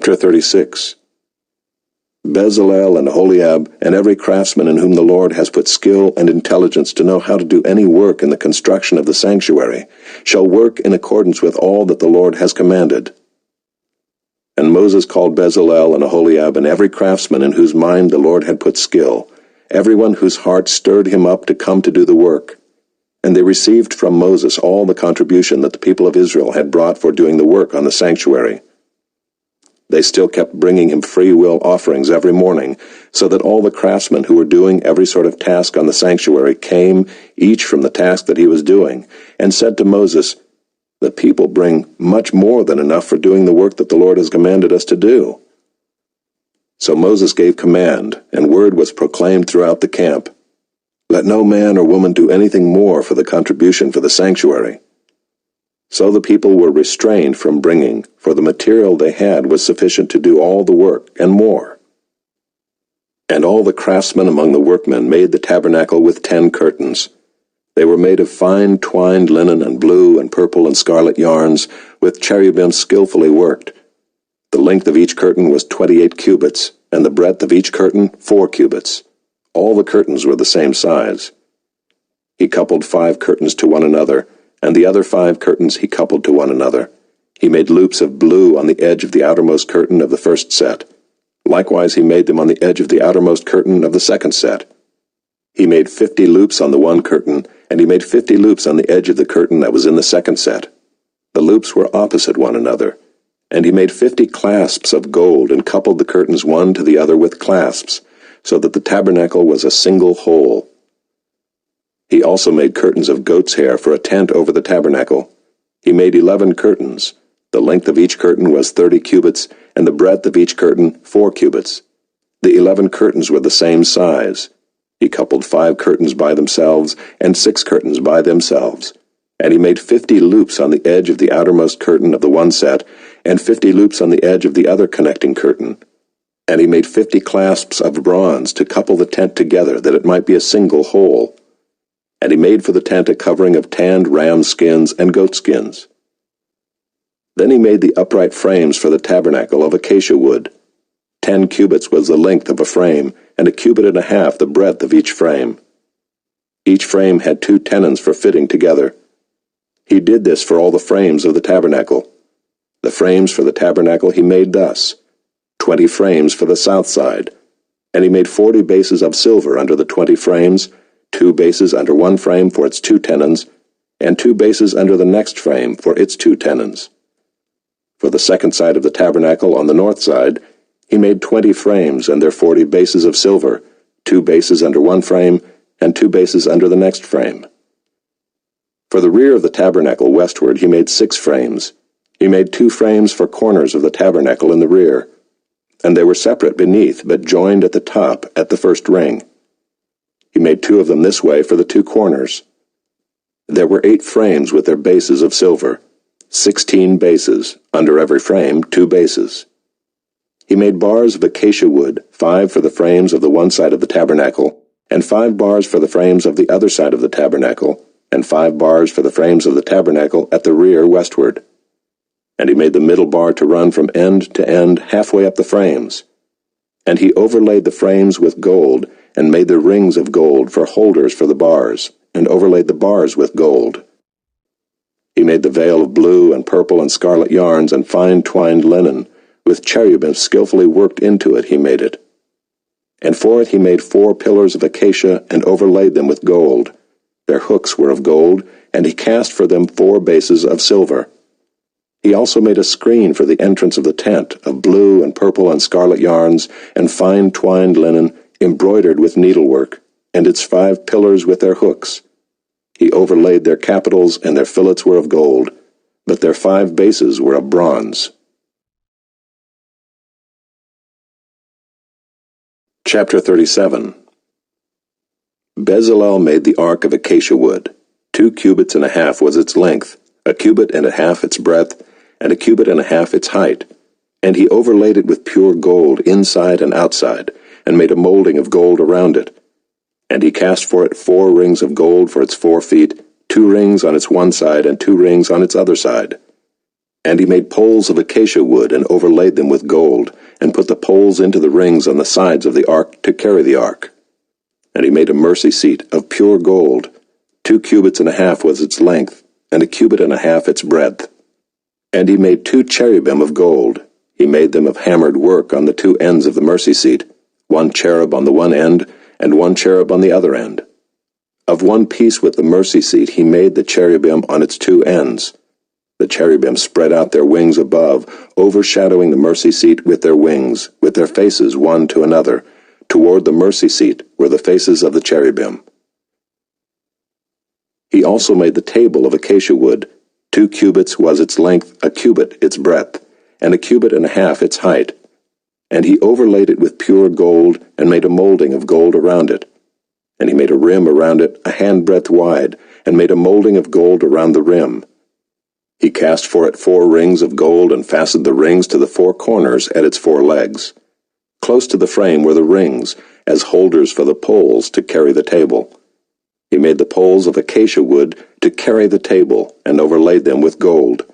Chapter 36. Bezalel and Aholiab, and every craftsman in whom the Lord has put skill and intelligence to know how to do any work in the construction of the sanctuary, shall work in accordance with all that the Lord has commanded. And Moses called Bezalel and Aholiab, and every craftsman in whose mind the Lord had put skill, everyone whose heart stirred him up to come to do the work. And they received from Moses all the contribution that the people of Israel had brought for doing the work on the sanctuary. They still kept bringing him free will offerings every morning, so that all the craftsmen who were doing every sort of task on the sanctuary came, each from the task that he was doing, and said to Moses, "The people bring much more than enough for doing the work that the Lord has commanded us to do." So Moses gave command, and word was proclaimed throughout the camp, "Let no man or woman do anything more for the contribution for the sanctuary." So the people were restrained from bringing, for the material they had was sufficient to do all the work, and more. And all the craftsmen among the workmen made the tabernacle with 10 curtains. They were made of fine twined linen and blue and purple and scarlet yarns, with cherubim skillfully worked. The length of each curtain was 28 cubits, and the breadth of each curtain 4 cubits. All the curtains were the same size. He coupled 5 curtains to one another, and the other 5 curtains he coupled to one another. He made loops of blue on the edge of the outermost curtain of the first set. Likewise he made them on the edge of the outermost curtain of the second set. He made 50 loops on the one curtain, and he made 50 loops on the edge of the curtain that was in the second set. The loops were opposite one another. And he made 50 clasps of gold, and coupled the curtains one to the other with clasps, so that the tabernacle was a single whole. He also made curtains of goat's hair for a tent over the tabernacle. He made 11 curtains. The length of each curtain was 30 cubits, and the breadth of each curtain 4 cubits. The 11 curtains were the same size. He coupled 5 curtains by themselves, and 6 curtains by themselves. And he made 50 loops on the edge of the outermost curtain of the one set, and 50 loops on the edge of the other connecting curtain. And he made 50 clasps of bronze to couple the tent together, that it might be a single whole. And he made for the tent a covering of tanned ram skins and goat skins. Then he made the upright frames for the tabernacle of acacia wood. 10 cubits was the length of a frame, and 1.5 cubits the breadth of each frame. Each frame had 2 tenons for fitting together. He did this for all the frames of the tabernacle. The frames for the tabernacle he made thus: 20 frames for the south side, and he made 40 bases of silver under the 20 frames, 2 bases under one frame for its 2 tenons, and 2 bases under the next frame for its 2 tenons. For the second side of the tabernacle on the north side, he made 20 frames and their 40 bases of silver, 2 bases under one frame, and 2 bases under the next frame. For the rear of the tabernacle westward he made 6 frames. He made 2 frames for corners of the tabernacle in the rear, and they were separate beneath, but joined at the top at the first ring. He made 2 of them this way for the 2 corners. There were 8 frames with their bases of silver, 16 bases, under every frame 2 bases. He made bars of acacia wood, 5 for the frames of the one side of the tabernacle, and 5 bars for the frames of the other side of the tabernacle, and 5 bars for the frames of the tabernacle at the rear westward. And he made the middle bar to run from end to end halfway up the frames. And he overlaid the frames with gold, and made the rings of gold for holders for the bars, and overlaid the bars with gold. He made the veil of blue and purple and scarlet yarns and fine twined linen, with cherubim skillfully worked into it he made it. And for it he made 4 pillars of acacia, and overlaid them with gold. Their hooks were of gold, and he cast for them 4 bases of silver. He also made a screen for the entrance of the tent, of blue and purple and scarlet yarns, and fine twined linen, embroidered with needlework, and its 5 pillars with their hooks. He overlaid their capitals, and their fillets were of gold, but their 5 bases were of bronze. Chapter 37. Bezalel made the ark of acacia wood. 2.5 cubits was its length, 1.5 cubits its breadth, and 1.5 cubits its height. And he overlaid it with pure gold inside and outside, and made a molding of gold around it. And he cast for it 4 rings of gold for its 4 feet, 2 rings on its one side and 2 rings on its other side. And he made poles of acacia wood and overlaid them with gold, and put the poles into the rings on the sides of the ark to carry the ark. And he made a mercy seat of pure gold. 2 cubits and a half was its length, and 1 cubit and a half its breadth. And he made 2 cherubim of gold. He made them of hammered work on the 2 ends of the mercy seat, 1 cherub on the one end, and 1 cherub on the other end. Of one piece with the mercy seat he made the cherubim on its 2 ends. The cherubim spread out their wings above, overshadowing the mercy seat with their wings, with their faces one to another. Toward the mercy seat were the faces of the cherubim. He also made the table of acacia wood. 2 cubits was its length, 1 cubit its breadth, and 1 cubit and a half its height. And he overlaid it with pure gold, and made a molding of gold around it. And he made a rim around it 1 handbreadth wide, and made a molding of gold around the rim. He cast for it 4 rings of gold, and fastened the rings to the 4 corners at its 4 legs. Close to the frame were the rings, as holders for the poles to carry the table. He made the poles of acacia wood to carry the table, and overlaid them with gold.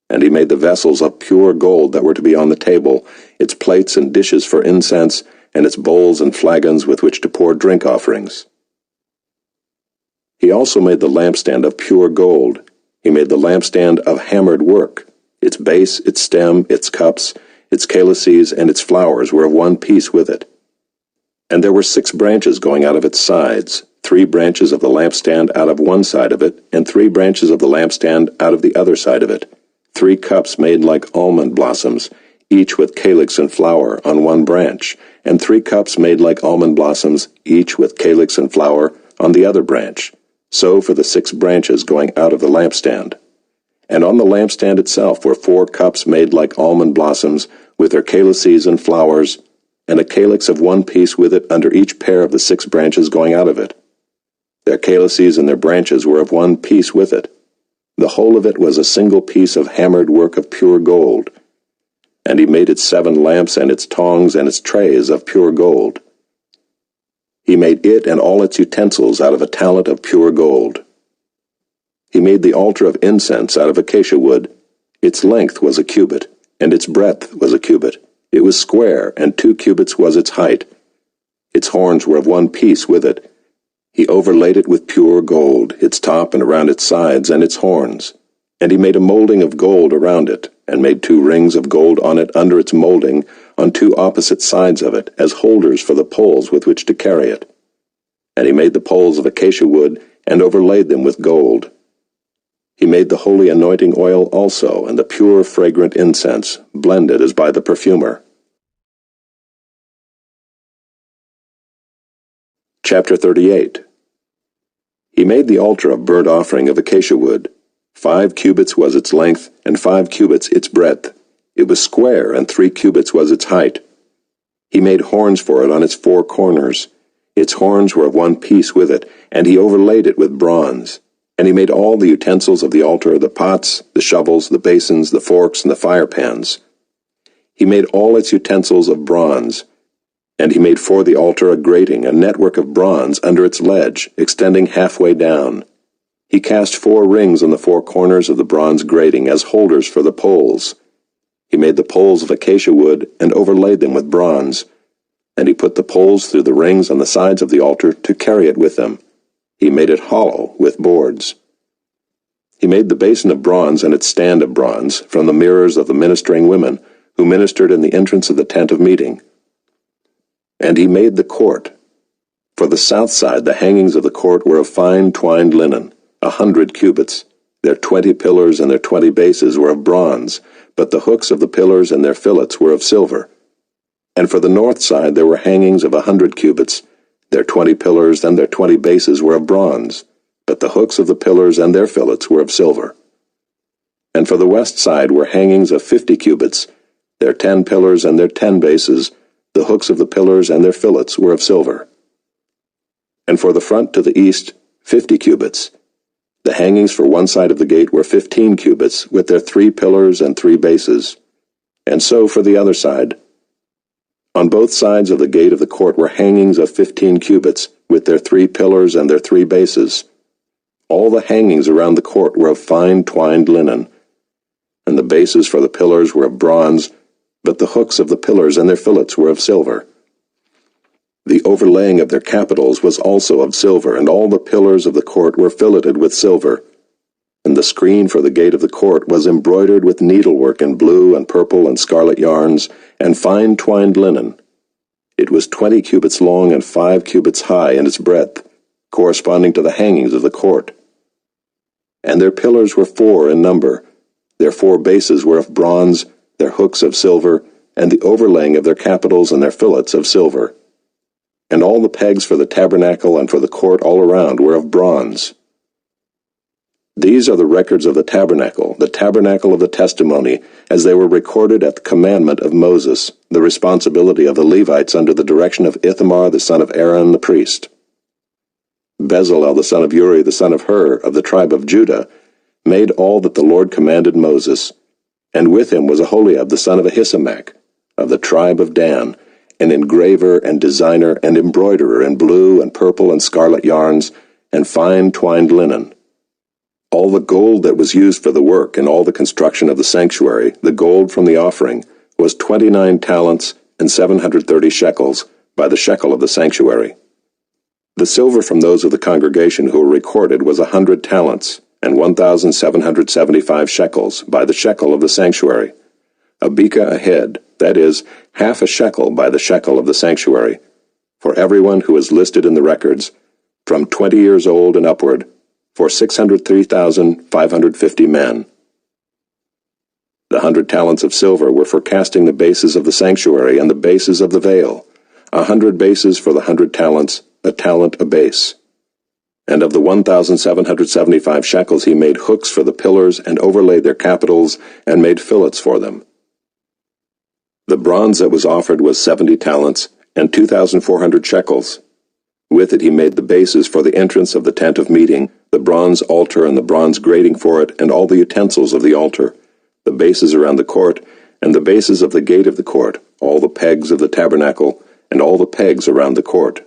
And he made the vessels of pure gold that were to be on the table, its plates and dishes for incense, and its bowls and flagons with which to pour drink offerings. He also made the lampstand of pure gold. He made the lampstand of hammered work. Its base, its stem, its cups, its calices, and its flowers were of one piece with it. And there were 6 branches going out of its sides, 3 branches of the lampstand out of one side of it, and 3 branches of the lampstand out of the other side of it. 3 cups made like almond blossoms, each with calyx and flower on one branch, and 3 cups made like almond blossoms, each with calyx and flower on the other branch. So for the 6 branches going out of the lampstand. And on the lampstand itself were 4 cups made like almond blossoms, with their calices and flowers, and a calyx of one piece with it under each pair of the 6 branches going out of it. Their calices and their branches were of one piece with it. The whole of it was a single piece of hammered work of pure gold. And he made its 7 lamps and its tongs and its trays of pure gold. He made it and all its utensils out of a talent of pure gold. He made the altar of incense out of acacia wood. Its length was 1 cubit, and its breadth was 1 cubit. It was square, and 2 cubits was its height. Its horns were of one piece with it. He overlaid it with pure gold, its top and around its sides and its horns. And he made a molding of gold around it, and made 2 rings of gold on it under its molding, on 2 opposite sides of it, as holders for the poles with which to carry it. And he made the poles of acacia wood, and overlaid them with gold. He made the holy anointing oil also, and the pure fragrant incense, blended as by the perfumer. Chapter 38. He made the altar of burnt offering of acacia wood. 5 cubits was its length, and 5 cubits its breadth. It was square, and 3 cubits was its height. He made horns for it on its 4 corners. Its horns were of one piece with it, and he overlaid it with bronze. And he made all the utensils of the altar, the pots, the shovels, the basins, the forks, and the fire pans. He made all its utensils of bronze. And he made for the altar a grating, a network of bronze under its ledge, extending halfway down. He cast 4 rings on the 4 corners of the bronze grating as holders for the poles. He made the poles of acacia wood, and overlaid them with bronze. And he put the poles through the rings on the sides of the altar to carry it with them. He made it hollow with boards. He made the basin of bronze and its stand of bronze from the mirrors of the ministering women, who ministered in the entrance of the tent of meeting. And he made the court. For the south side the hangings of the court were of fine twined linen, 100 cubits. Their 20 pillars and their 20 bases were of bronze, but the hooks of the pillars and their fillets were of silver. And for the north side there were hangings of 100 cubits. Their 20 pillars and their 20 bases were of bronze, but the hooks of the pillars and their fillets were of silver. And for the west side were hangings of 50 cubits. Their 10 pillars and their 10 bases, the hooks of the pillars and their fillets were of silver. And for the front to the east, 50 cubits. The hangings for one side of the gate were 15 cubits, with their 3 pillars and 3 bases. And so for the other side. On both sides of the gate of the court were hangings of 15 cubits, with their 3 pillars and their 3 bases. All the hangings around the court were of fine twined linen. and the bases for the pillars were of bronze, but the hooks of the pillars and their fillets were of silver. The overlaying of their capitals was also of silver, and all the pillars of the court were filleted with silver. And the screen for the gate of the court was embroidered with needlework in blue and purple and scarlet yarns, and fine twined linen. It was 20 cubits long and 5 cubits high in its breadth, corresponding to the hangings of the court. And their pillars were 4 in number. Their 4 bases were of bronze, their hooks of silver, and the overlaying of their capitals and their fillets of silver. And all the pegs for the tabernacle and for the court all around were of bronze. These are the records of the tabernacle of the testimony, as they were recorded at the commandment of Moses, the responsibility of the Levites under the direction of Ithamar the son of Aaron the priest. Bezalel the son of Uri the son of Hur of the tribe of Judah made all that the Lord commanded Moses, and with him was Aholiab the son of Ahisamach of the tribe of Dan, an engraver and designer and embroiderer in blue and purple and scarlet yarns and fine twined linen. All the gold that was used for the work and all the construction of the sanctuary, the gold from the offering, was 29 talents and 730 shekels by the shekel of the sanctuary. The silver from those of the congregation who were recorded was 100 talents and 1,775 shekels by the shekel of the sanctuary. A beka a head, that is, half a shekel by the shekel of the sanctuary, for everyone who is listed in the records, from 20 years old and upward, for 603,550 men. The 100 talents of silver were for casting the bases of the sanctuary and the bases of the veil, 100 bases for the 100 talents, a talent a base. And of the 1,775 shekels he made hooks for the pillars and overlaid their capitals and made fillets for them. The bronze that was offered was 70 talents and 2,400 shekels. With it he made the bases for the entrance of the tent of meeting, the bronze altar and the bronze grating for it, and all the utensils of the altar, the bases around the court, and the bases of the gate of the court, all the pegs of the tabernacle, and all the pegs around the court.